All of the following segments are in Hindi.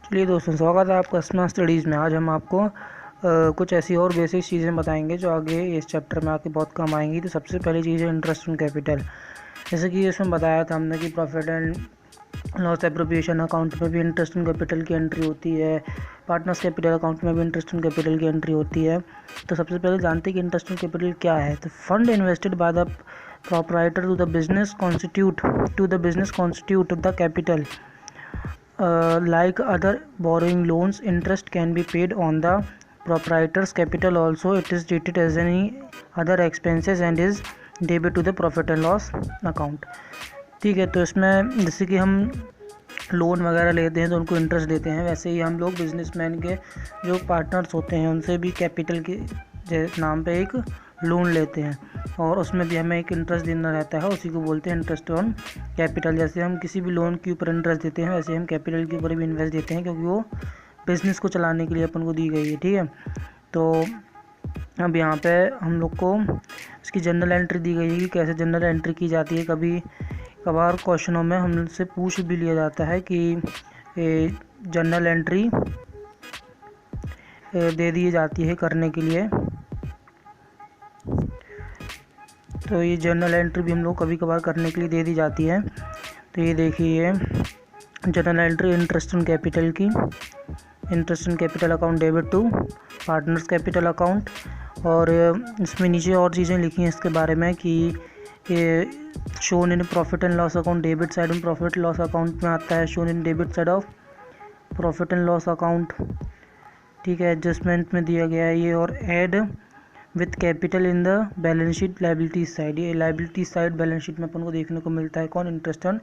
चलिए दोस्तों, स्वागत है आपका स्मार्ट स्टडीज़ में। आज हम आपको कुछ ऐसी और बेसिक चीज़ें बताएंगे जो आगे इस चैप्टर में आके बहुत काम आएंगी। तो सबसे पहली चीज़ है इंटरेस्ट ऑन कैपिटल। जैसे कि इसमें बताया था हमने कि profit and loss appropriation account में भी इंटरेस्ट ऑन कैपिटल की एंट्री होती है, पार्टनर्स कैपिटल अकाउंट में भी इंटरेस्ट ऑन कैपिटल की एंट्री होती है। तो सबसे पहले जानते हैं कि इंटरेस्ट ऑन कैपिटल क्या है। तो fund invested by the proprietor to the business constitute the capital. Like other borrowing loans, interest can be paid on the proprietor's capital also. It is treated as any other expenses and is debit to the profit and loss account. ठीक है, तो इसमें जैसे कि हम लोन वगैरह लेते हैं तो उनको इंटरेस्ट देते हैं, वैसे ही हम लोग बिजनेसमैन के जो पार्टनर्स होते हैं उनसे भी कैपिटल के नाम पे एक लोन लेते हैं और उसमें भी हमें एक इंटरेस्ट देना रहता है। उसी को बोलते हैं इंटरेस्ट ऑन कैपिटल। जैसे हम किसी भी लोन के ऊपर इंटरेस्ट देते हैं वैसे हम कैपिटल के ऊपर भी इन्वेस्ट देते हैं, क्योंकि वो बिज़नेस को चलाने के लिए अपन को दी गई है। ठीक है, तो अब यहाँ पे हम लोग को इसकी जनरल एंट्री दी गई है कि कैसे जनरल एंट्री की जाती है। कभी कभार क्वेश्चनों में हमसे पूछ भी लिया जाता है कि जनरल एंट्री दे दी जाती है करने के लिए। तो ये जनरल एंट्री भी हम लोग कभी कभार करने के लिए दे दी जाती है। तो ये देखिए general entry interest on capital की, interest on capital account debit to partners capital account. और इसमें नीचे और चीज़ें लिखी हैं इसके बारे में कि ये shown in profit and loss account debit side में प्रॉफिट लॉस अकाउंट में आता है, shown in debit side of profit and loss account. ठीक है, एडजस्टमेंट में दिया गया है ये। और add with capital in the balance sheet liability side, ये लाइबिलिटी साइड बैलेंस शीट में अपन को देखने को मिलता है कौन, इंटरेस्ट ऑन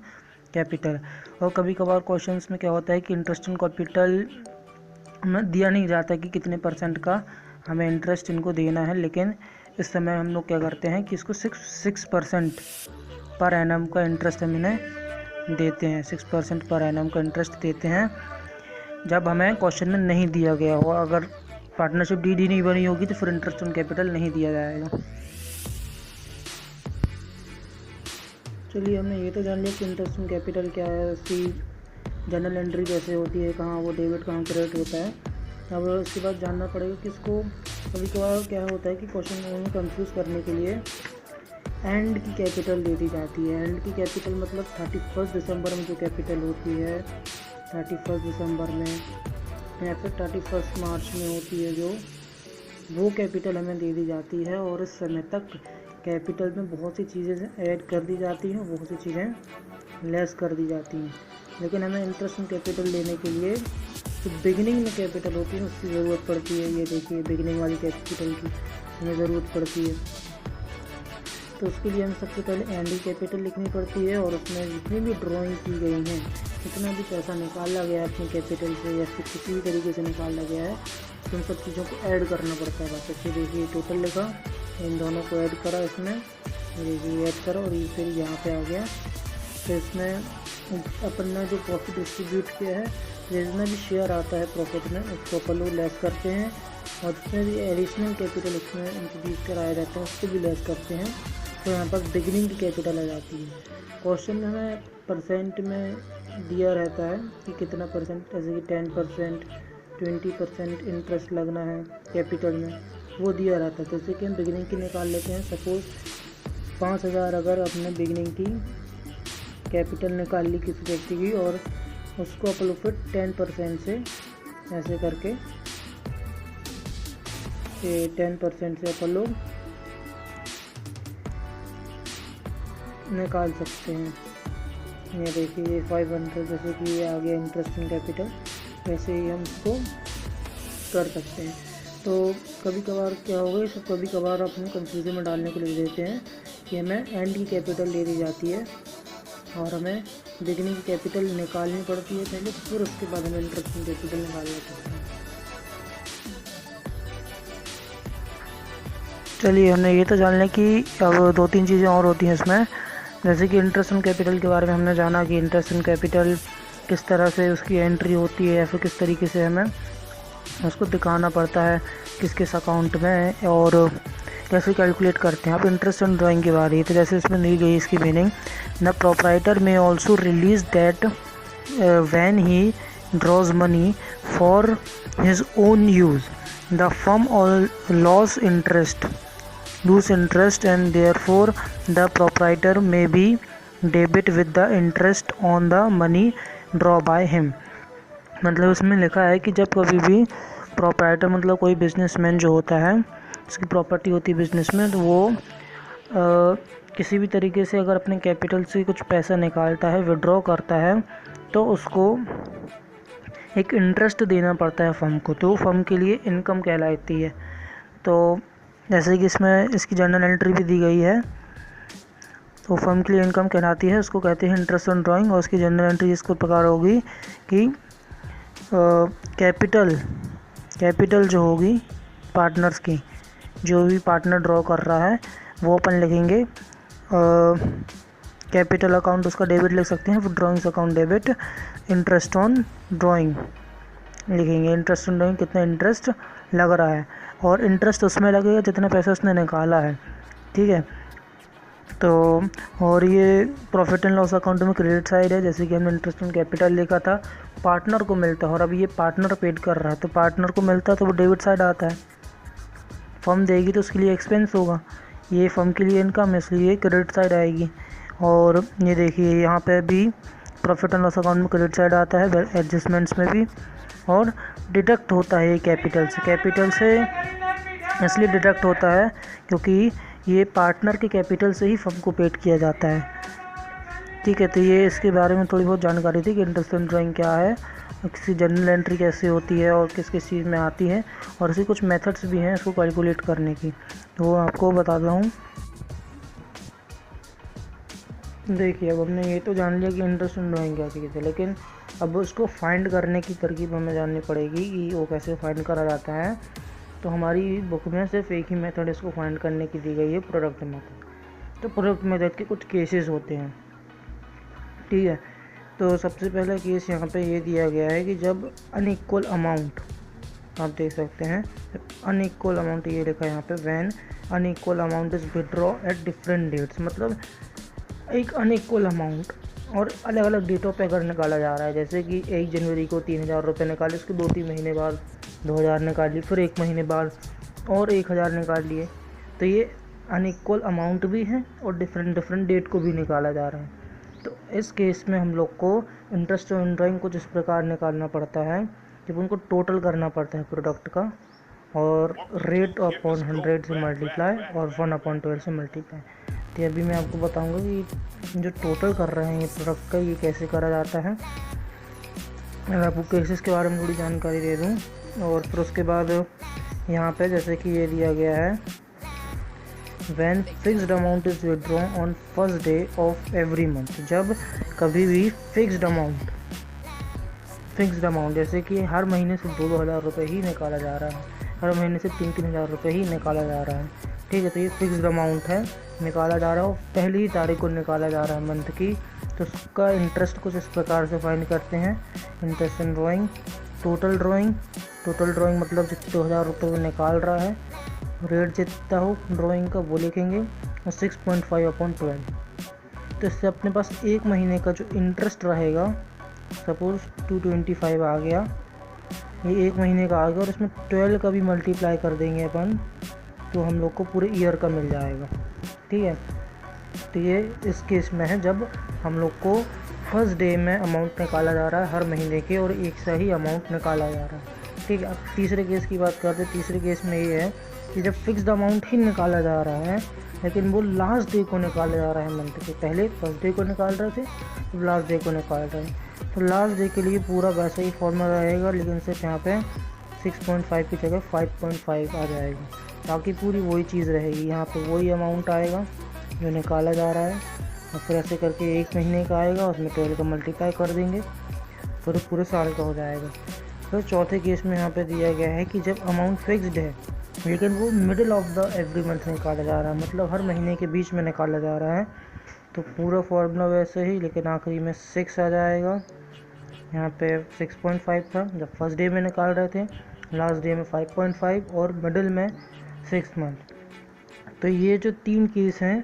कैपिटल। और कभी कभार क्वेश्चंस में क्या होता है कि इंटरेस्ट ऑन कैपिटल में दिया नहीं जाता कि कितने % का हमें इंटरेस्ट इनको देना है, लेकिन इस समय हम लोग क्या करते हैं कि इसको 6% पर एनम का इंटरेस्ट हम इन्हें देते हैं। 6% पर एनम का इंटरेस्ट देते हैं जब हमें क्वेश्चन में नहीं दिया गया हो। अगर पार्टनरशिप डीडी नहीं बनी होगी तो फिर इंटरेस्ट ऑन कैपिटल नहीं दिया जाएगा। चलिए, हमने ये तो जान लिया कि इंटरेस्ट ऑन कैपिटल क्या है, उसकी जनरल एंट्री कैसे होती है, कहाँ वो डेबिट कहाँ क्रेडिट होता है। अब उसके बाद जानना पड़ेगा कि इसको कभी कभार क्या होता है कि क्वेश्चन में कंफ्यूज करने के लिए एंड की कैपिटल दे दी जाती है। एंड की कैपिटल मतलब 31 दिसंबर में जो कैपिटल होती है, 31 दिसंबर में या फिर 31 मार्च में होती है जो, वो कैपिटल हमें दे दी जाती है। और इस समय तक कैपिटल में बहुत सी चीज़ें ऐड कर दी जाती हैं, बहुत सी चीज़ें लेस कर दी जाती हैं। लेकिन हमें इंटरेस्ट ऑन कैपिटल लेने के लिए जो बिगिनिंग में कैपिटल होती है उसकी ज़रूरत पड़ती है। ये देखिए बिगिनिंग वाली कैपिटल की हमें ज़रूरत पड़ती है। तो उसके लिए हमें सबसे पहले एंड कैपिटल लिखनी पड़ती है और उसमें जितनी भी ड्राइंग की गई हैं, जितना भी पैसा निकाला गया है अपने कैपिटल से या फिर किसी भी तरीके से निकाला गया है, तो उन सब चीज़ों को ऐड करना पड़ता है। बस अच्छे देखिए टोटल लिखा, इन दोनों को ऐड करा, इसमें देखिए ऐड करा और ये फिर यहाँ पे आ गया। तो इसमें अपन ने जो प्रॉफिट डिस्ट्रीब्यूट किया है, जितना भी शेयर आता है प्रॉफिट में उसको अपन लोग लेस करते हैं और जितने भी एडिशनल कैपिटल इसमें इंट्रोड्यूस कराया जाता है उसको भी लेस करते हैं। तो यहाँ पर बिगिनिंग की कैपिटल आ जाती है। क्वेश्चन में हमें परसेंट में दिया रहता है कि कितना %, जैसे कि 10%, 20% इंटरेस्ट लगना है कैपिटल में, वो दिया रहता है। जैसे कि हम बिगिनिंग की निकाल लेते हैं। सपोज़ 5,000 अगर अपने बिगिनिंग की कैपिटल निकाल ली किसी व्यक्ति की और उसको अपन लोग फिर 10% से ऐसे करके 10% से अपन लोग निकाल सकते हैं। ये देखिए 500, जैसे कि ये आ गया इंटरेस्ट इन कैपिटल, वैसे ही हम इसको कर सकते हैं। तो कभी कभार क्या होगा, ये सब कभी कभार अपने कंफ्यूजन में डालने के लिए देते हैं कि हमें एंड की कैपिटल दे दी जाती है और हमें बिगिनिंग की कैपिटल निकालनी पड़ती है पहले, फिर उसके बाद हमें इंटरेस्ट इन कैपिटल निकालना पड़ता है। चलिए, हमने ये तो जान लिया कि अब 2-3 चीज़ें और होती हैं इसमें। जैसे कि इंटरेस्ट ऑन कैपिटल के बारे में हमने जाना कि इंटरेस्ट ऑन कैपिटल किस तरह से उसकी एंट्री होती है या फिर किस तरीके से हमें उसको दिखाना पड़ता है किस किस अकाउंट में और कैसे कैलकुलेट करते हैं। अब इंटरेस्ट ऑन ड्राइंग की बारी है, तो जैसे इसमें दी गई इसकी मीनिंग, द प्रोप्राइटर में also release that when he draws money for his own use, the firm lose interest and therefore the proprietor may be debit with the interest on the money draw by him। मतलब उसमें लिखा है कि जब कभी भी प्रोप्राइटर मतलब कोई बिजनेसमैन जो होता है, उसकी प्रॉपर्टी होती है बिजनेस में, तो वो किसी भी तरीके से अगर अपने कैपिटल से कुछ पैसा निकालता है, विड्रॉ करता है, तो उसको एक इंटरेस्ट देना पड़ता है फर्म को, तो फर्म के लिए इनकम कहलाती है। तो जैसे कि इसमें इसकी जर्नल एंट्री भी दी गई है, तो फर्म के लिए इनकम कहलाती है, उसको कहते हैं इंटरेस्ट ऑन ड्राइंग। और उसकी जर्नल एंट्री इस प्रकार होगी कि कैपिटल जो होगी पार्टनर्स की, जो भी पार्टनर ड्रॉ कर रहा है वो अपन लिखेंगे कैपिटल अकाउंट, उसका डेबिट लिख सकते हैं, drawings account debit, interest on drawing लिखेंगे। इंटरेस्ट ऑन ड्राइंग कितना इंटरेस्ट लग रहा है, और इंटरेस्ट उसमें लगेगा जितना पैसा उसने निकाला है, ठीक है। तो और ये प्रॉफिट एंड लॉस अकाउंट में क्रेडिट साइड है, जैसे कि हमने इंटरेस्ट ऑन कैपिटल लिखा था, पार्टनर को मिलता है, और अभी ये पार्टनर पेड कर रहा है तो पार्टनर को मिलता है, तो वो डेबिट साइड आता है। फर्म देगी तो उसके लिए एक्सपेंस होगा, ये फर्म के लिए इनकम है, इसलिए क्रेडिट साइड आएगी। और ये देखिए यहाँ पे भी प्रॉफिट एंड लॉस अकाउंट में क्रेडिट साइड आता है, एडजस्टमेंट्स में भी, और डिडक्ट होता है ये कैपिटल से इसलिए डिडक्ट होता है क्योंकि ये पार्टनर के कैपिटल से ही फर्म को पेड किया जाता है, ठीक है। तो ये इसके बारे में थोड़ी बहुत जानकारी थी कि इंटरेस्ट ऑन ड्राइंग क्या है, किसी जर्नल एंट्री कैसे होती है और किस किस चीज़ में आती है, और ऐसी कुछ मेथड्स भी हैं इसको कैलकुलेट करने की, तो वो आपको बताता हूँ। देखिए अब हमने ये तो जान लिया कि इंटरेस्ट ऑन ड्राइंग क्या चीज़ है, लेकिन अब उसको फाइंड करने की तरकीब हमें जाननी पड़ेगी कि वो कैसे फाइंड करा जाता है। तो हमारी बुक में सिर्फ एक ही मेथड इसको फाइंड करने की दी गई है, प्रोडक्ट मेथड। तो प्रोडक्ट मेथड के कुछ केसेस होते हैं, ठीक है। तो सबसे पहला केस यहाँ पे ये दिया गया है कि जब अनइक्वल अमाउंट, आप देख सकते हैं अनइक्वल अमाउंट, ये लिखा है यहाँ पे, when unequal amount is withdraw at different dates, मतलब एक अनइक्वल अमाउंट और अलग अलग डेटों पे अगर निकाला जा रहा है, जैसे कि 1 जनवरी को 3000 रुपये निकाले, उसके 2-3 महीने बाद 2000 निकाल लिए, फिर 1 महीने बाद और 1000 निकाल लिए, तो ये अनइक्वल अमाउंट भी है और डिफरेंट डेट को भी निकाला जा रहा है। तो इस केस में हम लोग को इंटरेस्ट ऑन ड्राइंग कुछ इस प्रकार निकालना पड़ता है, जब उनको टोटल करना पड़ता है प्रोडक्ट का, और रेट अपॉन 100 से मल्टीप्लाई और 1/12 से मल्टीप्लाई। तो अभी मैं आपको बताऊंगा कि जो टोटल कर रहे हैं ये प्रोडक्ट का, ये कैसे करा जाता है। मैं आपको केसेस के बारे में थोड़ी जानकारी दे दूँ, और फिर उसके बाद यहाँ पे जैसे कि ये दिया गया है, when fixed amount is withdrawn on first day of every month, जब कभी भी फिक्स्ड अमाउंट जैसे कि हर महीने से 2-2 हज़ार रुपये ही निकाला जा रहा है, हर महीने से 3-3 हज़ार रुपये ही निकाला जा रहा है, ठीक है। तो ये फिक्स्ड अमाउंट है, निकाला जा रहा है, और पहली ही तारीख को निकाला जा रहा है मंथ की। तो उसका इंटरेस्ट कुछ इस प्रकार से फाइंड करते हैं, interest in drawing, total drawing मतलब जितने 2000 रुपये वो निकाल रहा है, रेट जितना हो ड्राइंग का वो लिखेंगे, और 6.5/12। तो इससे अपने पास एक महीने का जो इंटरेस्ट रहेगा, सपोज 225 आ गया, ये एक महीने का आ गया, और इसमें 12 का भी मल्टीप्लाई कर देंगे अपन, तो हम लोग को पूरे ईयर का मिल जाएगा, ठीक है। तो ये इस केस में है जब हम लोग को फर्स्ट डे में अमाउंट निकाला जा रहा है हर महीने के, और एक सा ही अमाउंट निकाला जा रहा है, ठीक है। अब तीसरे केस की बात करते हैं। तीसरे केस में ये है कि जब फिक्स्ड अमाउंट ही निकाला जा रहा है, लेकिन वो लास्ट डे को निकाला जा रहा है मंथ के, पहले फर्स्ट डे को निकाल रहे थे, अब लास्ट डे को निकाल रहे हैं। तो लास्ट डे के लिए पूरा वैसा ही फॉर्मूला रहेगा, लेकिन सिर्फ यहाँ पे 6.5 की जगह 5.5 आ जाएगा, ताकि पूरी वही चीज़ रहेगी। यहाँ पे वही अमाउंट आएगा जो निकाला जा रहा है, और फिर ऐसे करके एक महीने का आएगा, उसमें 12 का मल्टीप्लाई कर देंगे, फिर पूरे साल का हो जाएगा। फिर चौथे केस में यहाँ पे दिया गया है कि जब अमाउंट फिक्स्ड है, लेकिन वो middle of the every month निकाला जा रहा है, मतलब हर महीने के बीच में निकाला जा रहा है, तो पूरा फॉर्मूला वैसे ही, लेकिन आखिरी में 6 आ जाएगा। यहाँ पे 6.5 था जब फर्स्ट डे में निकाल रहे थे, लास्ट डे में 5.5, और मिडिल में 6 मंथ। तो ये जो 3 केस हैं,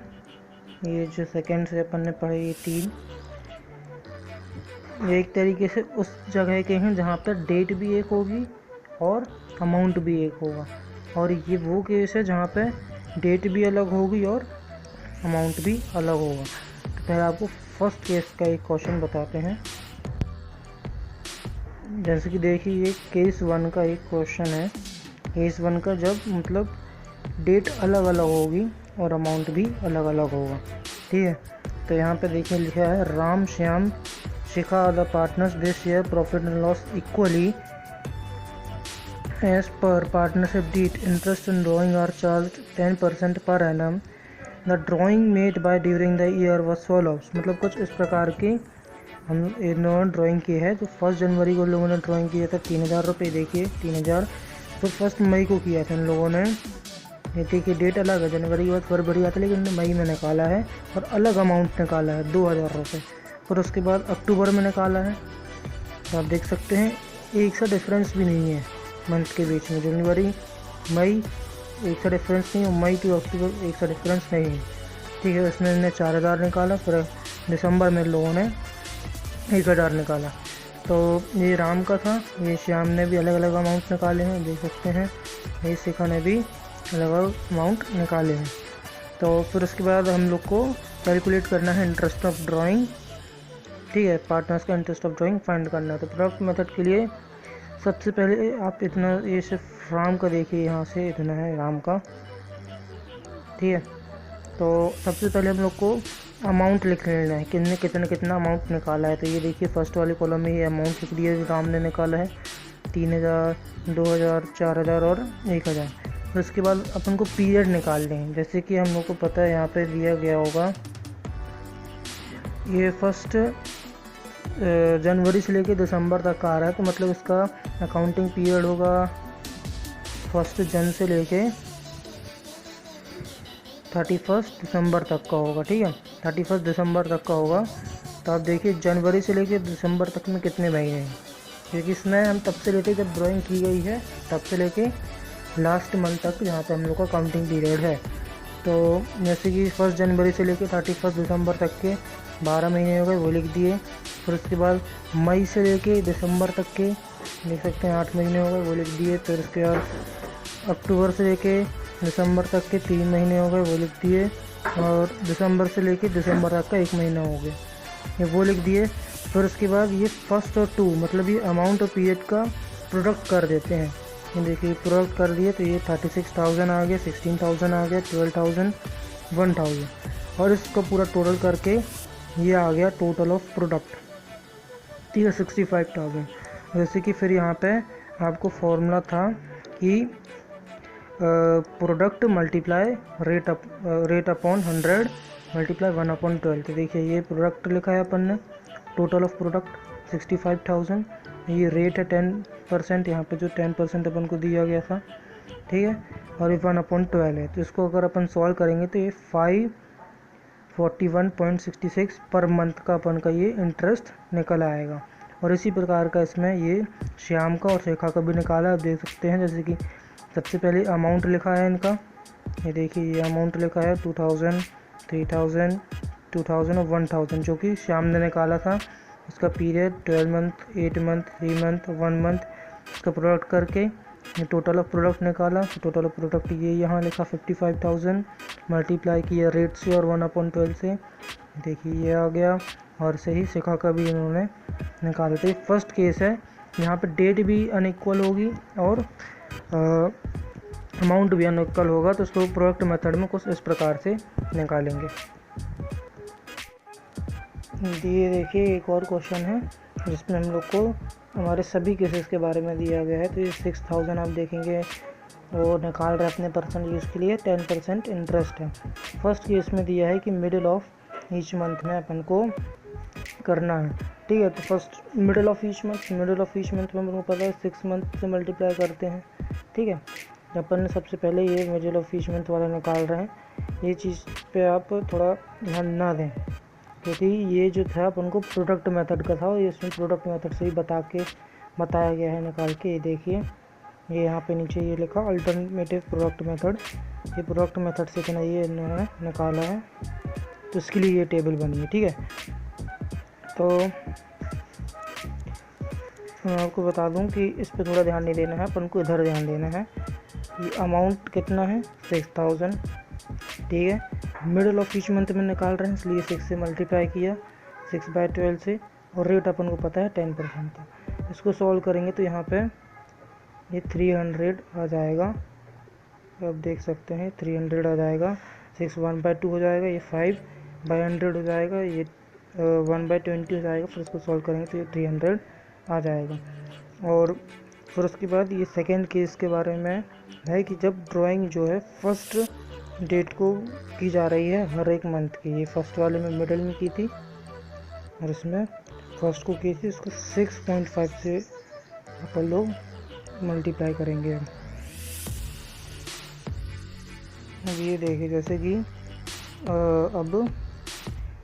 ये जो सेकेंड से अपन ने पढ़े, ये 3 ये एक तरीके से उस जगह के हैं जहाँ पर डेट भी एक होगी और अमाउंट भी एक होगा, और ये वो केस है जहाँ पे डेट भी अलग होगी और अमाउंट भी अलग होगा। तो पहले आपको फर्स्ट केस का एक क्वेश्चन बताते हैं। जैसे कि देखिए ये केस 1 का एक क्वेश्चन है। केस 1 का जब मतलब डेट अलग अलग होगी और अमाउंट भी अलग अलग होगा, ठीक है। तो यहाँ पे देखिए लिखा है Ram, Shyam, Shikha are the partners, they share profit and loss equally as per partnership deed, interest in drawing are charge 10% per annum, the drawing made by during the year was follows. मतलब कुछ इस प्रकार की हम इन्होंने ड्राइंग की है। तो 1 जनवरी को लोगों ने ड्राइंग किया था 3000 रुपये, देखिए 3000। तो 1 मई को किया था इन लोगों ने, ये देखिए डेट अलग है, जनवरी के बाद फरवरी आता है, लेकिन मई में निकाला है और अलग अमाउंट निकाला है 2000 रुपये। फिर उसके बाद अक्टूबर में निकाला है। तो आप देख सकते हैं एक सा डिफरेंस भी नहीं है मंथ के बीच में, जनवरी मई एक सा डिफरेंस नहीं है, मई टू अक्टूबर एक सा डिफरेंस नहीं है, ठीक है। इसमें इन्हें 4000 निकाला। फिर दिसंबर में लोगों ने 1000 निकाला। तो ये राम का था, ये श्याम ने भी अलग अलग अमाउंट निकाले हैं, देख सकते हैं। ये शिखा ने भी अलग अलग अमाउंट निकाले हैं। तो फिर उसके बाद हम लोग को कैलकुलेट करना है इंटरेस्ट ऑफ ड्राइंग, ठीक है। पार्टनर्स का इंटरेस्ट ऑफ ड्राइंग फाइंड करना है। तो प्रोडक्ट मेथड के लिए सबसे पहले आप इतना, ये सिर्फ राम का देखिए, यहाँ से इतना है राम का, ठीक है। तो सबसे पहले हम लोग को अमाउंट लिख लेना है, कितना अमाउंट निकाला है। तो ये देखिए फर्स्ट वाले कॉलम में ये अमाउंट लिख दिया जो राम ने निकाला है, 3000, 2000, 4000 और 1000। फिर उसके बाद अपन को पीरियड निकालने हैं। जैसे कि हम लोग को पता है यहाँ पे दिया गया होगा, ये 1 जनवरी से लेके दिसंबर तक का आ रहा है। तो मतलब इसका अकाउंटिंग पीरियड होगा 1 जन से लेके 31 दिसंबर तक का होगा, ठीक है। 31 दिसंबर तक का होगा। तो आप देखिए जनवरी से लेके दिसंबर तक में कितने महीने हैं, क्योंकि इसमें हम तब से लेके जब ड्राइंग की गई है तब से लेके लास्ट मंथ तक जहाँ पे हम लोग का काउंटिंग पीरियड है। तो जैसे कि 1 जनवरी से लेके 31 दिसंबर तक के 12 महीने हो गए, वो लिख दिए। फिर उसके बाद मई से लेके दिसंबर तक के देख सकते हैं 8 महीने हो गए, वो लिख दिए। फिर उसके बाद अक्टूबर से लेके दिसंबर तक के 3 महीने हो गए, वो लिख दिए। और दिसंबर से लेके दिसंबर तक का 1 महीना हो गया, ये वो लिख दिए। फिर उसके बाद ये 1 और 2 मतलब ये अमाउंट और पीरियड का प्रोडक्ट कर देते हैं। ये देखिए प्रोडक्ट कर दिए, तो ये 36,000 आ गया, 16,000 आ गया, 12,000, 1,000, और इसका पूरा टोटल करके ये आ गया टोटल ऑफ प्रोडक्ट, ठीक है, 65,000। जैसे कि फिर यहाँ पे आपको फॉर्मूला था कि product multiply rate upon 100 multiply 1/12। तो देखिए ये प्रोडक्ट लिखा है अपन ने, टोटल ऑफ प्रोडक्ट 65,000, ये रेट है 10%, यहाँ पे जो 10% अपन को दिया गया था, ठीक है। और ये 1/12 है। तो इसको अगर अपन सॉल्व करेंगे तो ये 541.66 पर मंथ का अपन का ये इंटरेस्ट निकल आएगा। और इसी प्रकार का इसमें ये श्याम का और शिखा का भी निकाला, आप देख सकते हैं। जैसे कि सबसे पहले अमाउंट लिखा है इनका, ये देखिए ये अमाउंट लिखा है 2000, 3000, 2000 और 1000, जो कि श्याम ने निकाला था। इसका period 12 month, 8 month, 3 month, 1 month, इसका प्रोडक्ट करके ये टोटल ऑफ प्रोडक्ट निकाला। तो टोटल ऑफ प्रोडक्ट ये यहाँ लिखा 55,000 मल्टीप्लाई किया रेट से और 1/12 से, देखिए ये आ गया। और सही शिखा का भी इन्होंने निकाला। तो ये फर्स्ट केस है, यहाँ पे डेट भी अनइक्वल होगी और अमाउंट भी अनइक्वल होगा। तो उसको प्रोडक्ट मेथड में कुछ इस प्रकार से निकालेंगे। ये देखिए एक और क्वेश्चन है जिसमें हम लोग को हमारे सभी केसेस के बारे में दिया गया है। तो ये 6000 आप देखेंगे वो निकाल रहे अपने पर्सनल यूज़ के लिए, 10% इंटरेस्ट है। फर्स्ट केस में दिया है कि मिडिल ऑफ ईच मंथ में अपन को करना है, ठीक है। तो first middle of each month में हमको पता है 6 मंथ से मल्टीप्लाई करते हैं, ठीक है। अपन सबसे पहले ये मिडिल ऑफ ईच मंथ वाला निकाल रहे हैं। ये चीज़ पे आप थोड़ा ध्यान ना दें, क्योंकि ये जो था अपन को प्रोडक्ट मेथड का था और इसमें प्रोडक्ट मेथड से ही बताया गया है निकाल के। ये देखिए ये यहाँ पे नीचे ये लिखा अल्टरनेटिव प्रोडक्ट मेथड, ये प्रोडक्ट मेथड से इतना ये इन्होंने निकाला है। तो इसके लिए ये टेबल बनी है, ठीक है। तो मैं आपको बता दूं कि इस पे थोड़ा ध्यान नहीं देना है, अपन को इधर ध्यान देना है। ये अमाउंट कितना है 6000, ठीक है। मिडल ऑफ ईच मंथ में निकाल रहे हैं, इसलिए 6 से मल्टीप्लाई किया 6/12 से, और रेट अपन को पता है 10% का। इसको सॉल्व करेंगे तो यहाँ पे ये 300 आ जाएगा, आप देख सकते हैं 300 आ जाएगा। 6 1/2 हो जाएगा, ये 5/100 हो जाएगा, ये 1/20 हो जाएगा। फिर इसको सॉल्व करेंगे तो ये 300 आ जाएगा। और फिर उसके बाद ये सेकेंड केस के बारे में है कि जब ड्राइंग जो है फर्स्ट डेट को की जा रही है हर एक मंथ की, ये फर्स्ट वाले में मिडल में की थी और इसमें फर्स्ट को की थी, इसको 6.5 से अपन लोग मल्टीप्लाई करेंगे। अब ये देखिए जैसे कि अब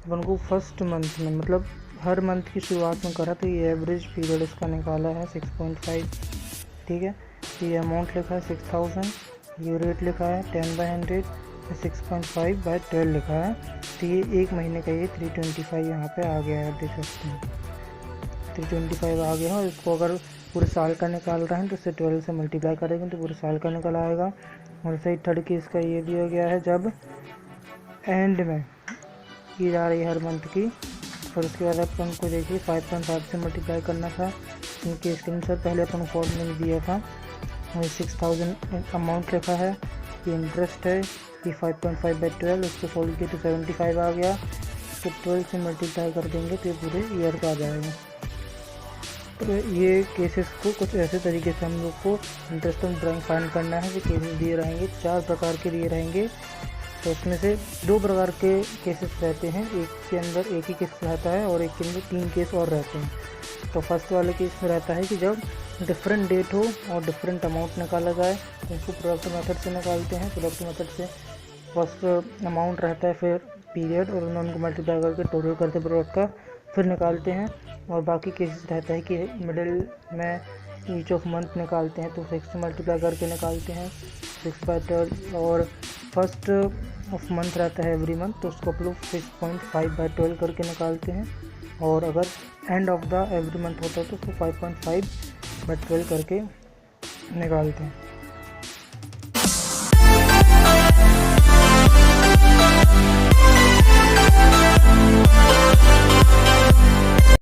अपन को फर्स्ट मंथ में मतलब हर मंथ की शुरुआत में करा तो ये एवरेज पीरियड इसका निकाला है 6.5, ठीक है। तो ये अमाउंट लिखा है 6000, ये रेट लिखा है 10/100, 6.5/12 लिखा है। तो ये एक महीने का ये 325 यहाँ पे आ गया है, आप देख सकते हैं 325 आ गया है। और इसको अगर पूरे साल का निकाल रहे हैं तो इसे 12 से मल्टीप्लाई करेंगे तो पूरे साल का निकल आएगा। और सही थर्ड केस का ये दिया गया है जब एंड में की जा रही है हर मंथ की। फिर उसके बाद अपन को देखिए 5.5 से मल्टीप्लाई करना था। इन केस के अनुसार पहले अपन फॉर्मूले में दिया था, 6000 अमाउंट लिखा है, ये इंटरेस्ट है, ये 5.5/12, उसको सोल्व किया तो 75 आ गया। इसको 12 से मल्टीप्लाई कर देंगे तो ये पूरे ईयर का आ जाएगा। तो ये केसेस को कुछ ऐसे तरीके से हम लोग को इंटरेस्ट ऑन ड्राइंग फाइंड करना है। जो केसेस दिए रहेंगे 4 प्रकार के दिए रहेंगे, तो उसमें से 2 प्रकार के केसेस रहते हैं, एक के अंदर एक ही केस रहता है और एक के अंदर 3 केस और रहते हैं। तो फर्स्ट वाले केस में रहता है कि जब डिफरेंट डेट हो और डिफरेंट अमाउंट निकाला जाए तो उसको प्रोडक्ट मेथड से निकालते हैं। प्रोडक्ट मेथड से फर्स्ट अमाउंट रहता है, फिर पीरियड, और उनको मल्टीप्लाई करके टोटल करके प्रोडक्ट का फिर निकालते हैं। और बाकी केसेस रहता है कि मिडिल में ईच ऑफ मंथ निकालते हैं तो 6 से मल्टीप्लाई करके निकालते हैं 6/12। और फर्स्ट ऑफ मंथ रहता है एवरी मंथ तो उसको आप लोग 6.5/12 करके निकालते हैं। और अगर end of the every month होता है तो उसको 5.5/12 करके निकालते हैं।